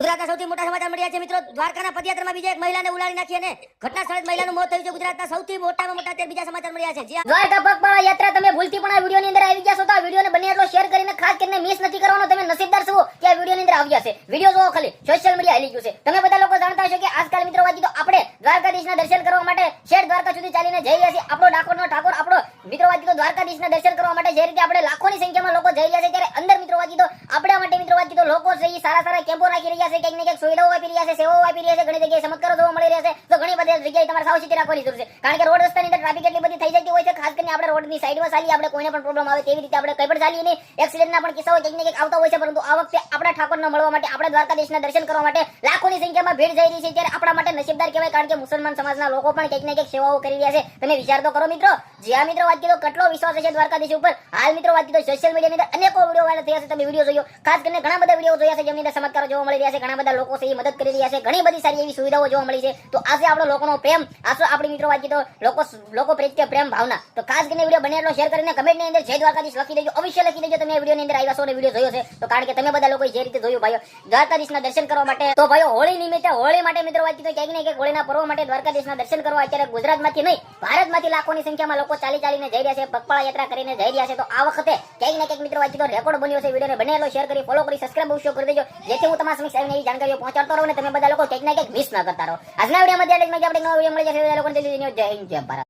ગુજરાતના સૌથી મોટા સમાચાર મળ્યા છે મિત્રો. દ્વારકાના પદયાત્રામાં બીજા એક મહિલાને ઉલાળી નાખી અને ઘટના સ્થળે મહિલાનું મોત થયું છે. ગુજરાતના સૌથી મોટામાં મોટા તે બીજા સમાચાર મળ્યા છે. દ્વારકા પગપાળા યાત્રા તમે ભૂલથી પણ આ વિડિયોની અંદર આવી ગયા છો તો આ વિડિયોને બને એટલો શેર કરીને ખાસ કરીને મિસ નથી કરવાનો. તમે નસીબદાર છો કે આ વિડિયોની અંદર આવ્યા છે. વિડિયો જોવો ખાલી સોશિયલ મીડિયા હેલી ગયું છે. તમે બધા લોકો જાણતા હશો કે આજકાલ મિત્રો વાજી તો આપણે દ્વારકાધીશના દર્શન કરવા માટે શેર દ્વારકા સુધી ચાલીને જઈ રહ્યા છીએ. આપણો ડાકોરનો ઠાકોર આપણો મિત્રો વાજી તો દ્વારકાધીશના દર્શન કરવા માટે જે રીતે આપણે લાખોની સંખ્યામાં લોકો જઈ રહ્યા છે ત્યારે અંદર મિત્રો વાજી તો આપણા માટે મિત્રો વાજી તો લોકો છે સારા સારા કેમ્પો રાખી રહ્યા છે. કંઈક ને કંઈક સુવિધાઓ આપી રહ્યા છે, સેવાઓ આપી રહ્યા છે. ઘણી જગ્યાએ ચમત્કારો જોવા મળી રહ્યા છે. તો ઘણી બધી જગ્યાએ તમારે સાવચેતી રાખવાની જરૂર છે. કારણ કે રોડ રસ્તાની અંદર ટ્રાફિક એટલી બધી થઈ જતી હોય છે. ખાસ કરીને આપણે રોડની સાઈડમાં ચાલીએ, આપણે કોઈને પણ પ્રોબ્લેમ આવે તેવી રીતે આપણે કંઈ પણ ચાલીએ નહીં. એક્સિડન્ટના પણ કિસ્સાઓ કંઈક ને કંઈક આવતા હોય છે. પરંતુ આ વખતે આપણા ઠાકોરને મળવા માટે, આપણે દ્વારકાધીશના દર્શન કરવા માટે લાખોની સંખ્યામાં ભીડ જઈ રહી છે. ત્યારે આપણા માટે નસીબદાર કહેવાય. કારણ કે મુસલમાન સમાજના લોકો પણ કંઈક ને કંઈક સેવાઓ કરી રહ્યા છે. તમે વિચાર તો કરો મિત્રો. જ્યાં મિત્રો વાત કીધો કેટલો વિશ્વાસ છે દ્વારકાધીશ ઉપર. હાલ મિત્રો વાત કીધો સોશિયલ મીડિયાની અંદર અનેકો વિડીયો વાયરલ થયા છે. તમે વિડીયો જોયો, ખાસ કરીને ઘણા બધા વિડીયો જોયા છે જેમની અંદર ચમત્કારો જોવા મળી રહ્યા છે. ઘણા બધા લોકો છે એ મદદ કરી રહ્યા છે. ઘણી બધી સારી એવી સુવિધાઓ જોવા મળી છે. તો આજે આપણો લોકોનો પ્રેમ, આસો આપણી મિત્રો વાત કીધો લોકો પ્રત્યે પ્રેમ ભાવના. તો ખાસ કરીને વિડીયો બને એટલો શેર કરીને કમેન્ટની અંદર જય દ્વારકાધીશ લખી દેજો. અવશ્ય લખી દેજો તમે આ વિડીયોની અંદર આવ્યા છો અને વિડીયો જોયો છે. તો કારણ કે તમે બધા લોકો જે રીતે જોયું ભાઈઓ દ્વારકાધીશના દર્શન કરવા માટે, તો ભાઈઓ હોળી નિમિત્તે હોળી માટે મિત્રો વાત કીધો ક્યાંક ને ક્યાંક હોળીના પર્વ માટે દ્વારકાધીશના દર્શન કરવા અત્યારે ગુજરાતમાંથી નહીં ભારતમાંથી લાખોની સંખ્યામાં લોકો ચાલીને જઈ રહ્યા છે, પગપાળા યાત્રા કરીને જઈ રહ્યા છે. તો આ વખતે ક્યાંક ને ક્યાંક મિત્રો વાત કીધો રેકોર્ડ બન્યો છે. વિડીયોને બને એટલો શેર કરી, ફોલો કરી, સબસ્ક્રાઇબ અવશ્ય કરી દેજો જેથી હું તમારા સમક્ષ આવીને એવી જાણકારીઓ પહોંચાડતો રહું અને તમે બધા લોકો ક્યાંક ને ક્યાંક મિસ ન કરતા રહો. આજના વિડીયોમાં આપણે નવો વિડીયો મળી જશે. બધા લોકોને જય હિન્દ, જય ભારત.